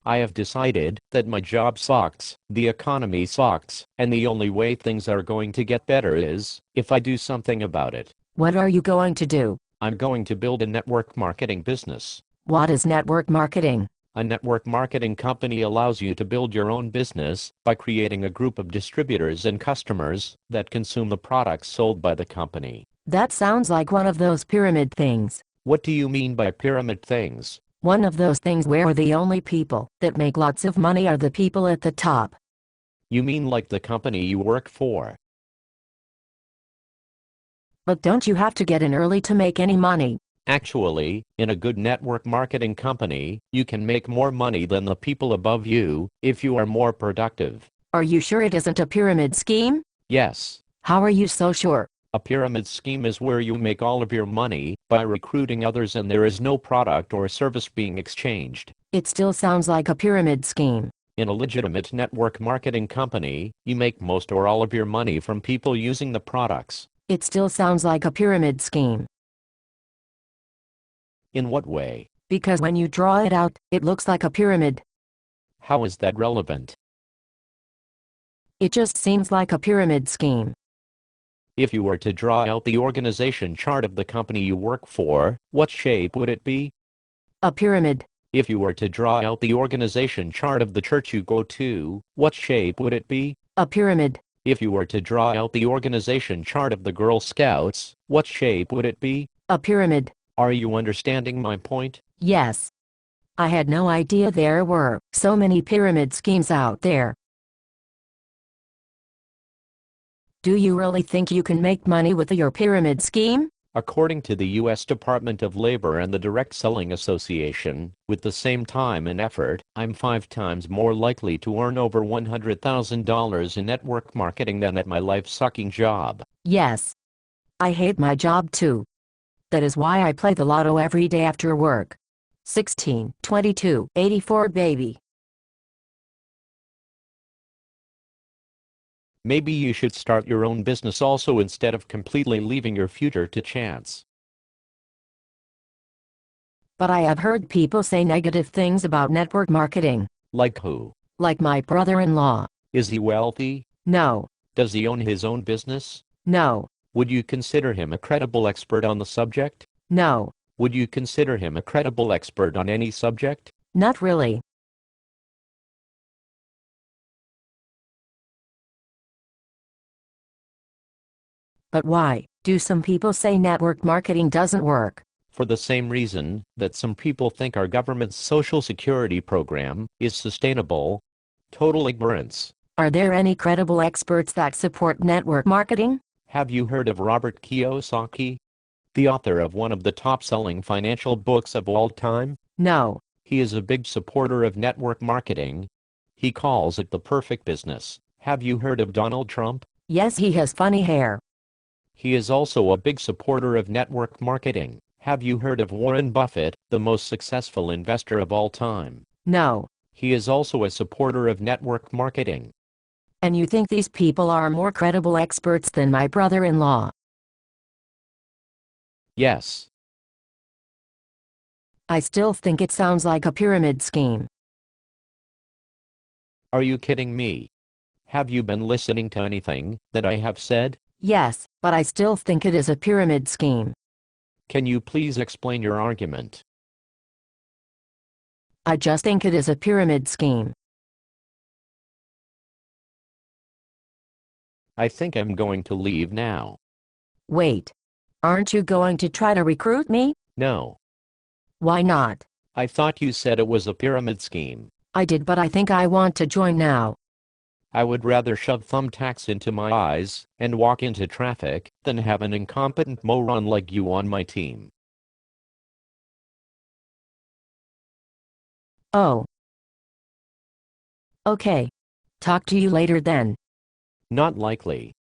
I have decided that my job sucks, the economy sucks, and the only way things are going to get better is if I do something about it. What are you going to do? I'm going to build a network marketing business. What is network marketing? A network marketing company allows you to build your own business by creating a group of distributors and customers that consume the products sold by the company. That sounds like one of those pyramid things. What do you mean by pyramid things? One of those things where the only people that make lots of money are the people at the top. You mean like the company you work for? But don't you have to get in early to make any money? Actually, in a good network marketing company, you can make more money than the people above you if you are more productive. Are you sure it isn't a pyramid scheme? Yes. How are you so sure? A pyramid scheme is where you make all of your money by recruiting others and there is no product or service being exchanged. It still sounds like a pyramid scheme. In a legitimate network marketing company, you make most or all of your money from people using the products. It still sounds like a pyramid scheme. In what way? Because when you draw it out, it looks like a pyramid. How is that relevant? It just seems like a pyramid scheme. If you were to draw out the organization chart of the company you work for, what shape would it be? A pyramid. If you were to draw out the organization chart of the church you go to, what shape would it be? A pyramid. If you were to draw out the organization chart of the Girl Scouts, what shape would it be? A pyramid. Are you understanding my point? Yes. I had no idea there were so many pyramid schemes out there. Do you really think you can make money with your pyramid scheme? According to the U.S. Department of Labor and the Direct Selling Association, with the same time and effort, I'm 5 times more likely to earn over $100,000 in network marketing than at my life-sucking job. Yes. I hate my job too. That is why I play the lotto every day after work. 16, 22, 84 baby. Maybe you should start your own business also instead of completely leaving your future to chance. But I have heard people say negative things about network marketing. Like who? Like my brother-in-law. Is he wealthy? No. Does he own his own business? No. Would you consider him a credible expert on the subject? No. Would you consider him a credible expert on any subject? Not really. But why do some people say network marketing doesn't work? For the same reason that some people think our government's Social Security program is sustainable. Total ignorance. Are there any credible experts that support network marketing? Have you heard of Robert Kiyosaki? The author of one of the top-selling financial books of all time? No. He is a big supporter of network marketing. He calls it the perfect business. Have you heard of Donald Trump? Yes, he has funny hair. He is also a big supporter of network marketing. Have you heard of Warren Buffett, the most successful investor of all time? No. He is also a supporter of network marketing. And you think these people are more credible experts than my brother-in-law? Yes. I still think it sounds like a pyramid scheme. Are you kidding me? Have you been listening to anything that I have said? Yes, but I still think it is a pyramid scheme. Can you please explain your argument? I just think it is a pyramid scheme. I think I'm going to leave now. Wait. Aren't you going to try to recruit me? No. Why not? I thought you said it was a pyramid scheme. I did, but I think I want to join now. I would rather shove thumbtacks into my eyes and walk into traffic than have an incompetent moron like you on my team. Oh. Okay. Talk to you later then. Not likely.